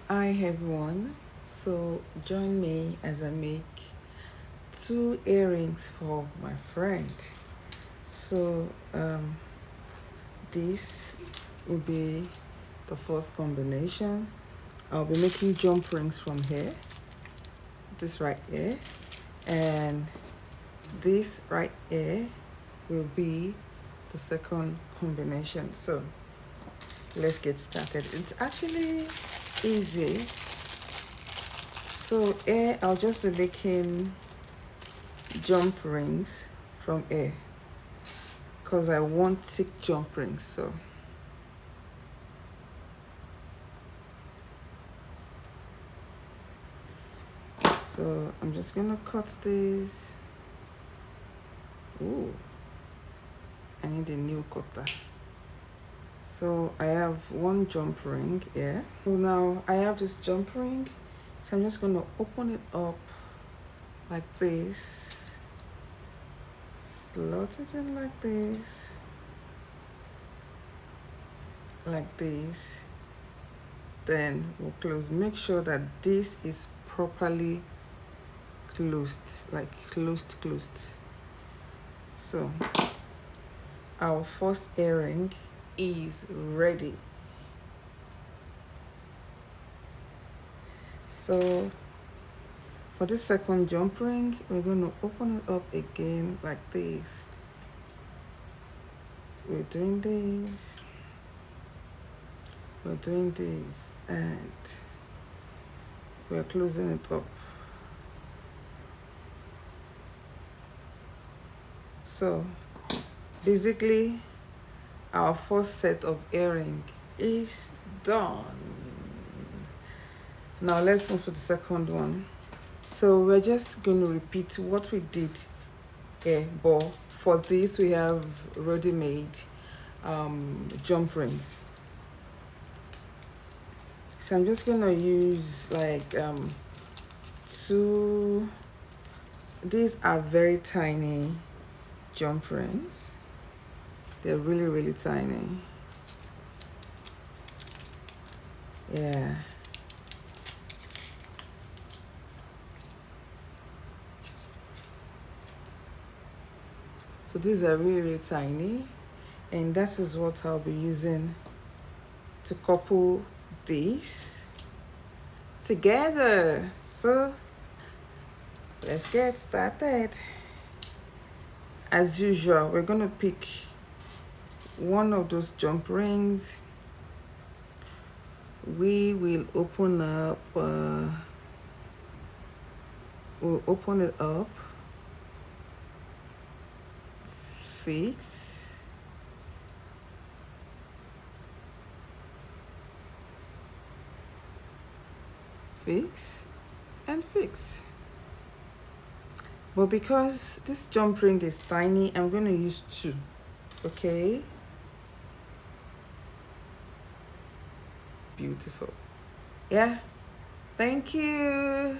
Hi everyone, so join me as I make two earrings for my friend. So this will be the first combination. I'll be making jump rings from here, this right here, and this right here will be the second combination. So let's get started. It's actually easy. So here I'll just be making jump rings from here because I want thick jump rings. So I'm just gonna cut this. Ooh, I need a new cutter. So I have one jump ring here. So now I have this jump ring, so I'm just gonna open it up like this, slot it in like this, then we'll close. Make sure that this is properly closed, like closed. So our first earring is ready. So for the second jump ring, we're going to open it up again like this. We're doing this, and we're closing it up. So basically our first set of earring is done. Now let's move to the second one. So we're just going to repeat what we did here, but for this we have ready-made jump rings. So I'm just going to use like two. These are very tiny jump rings. They're really tiny. Yeah. So these are really tiny, and that is what I'll be using to couple these together. So let's get started. As usual, we're gonna pick one of those jump rings. We will open up, we'll open it up, fix, and fix. But because this jump ring is tiny, I'm going to use two. Okay, beautiful. Yeah, thank you.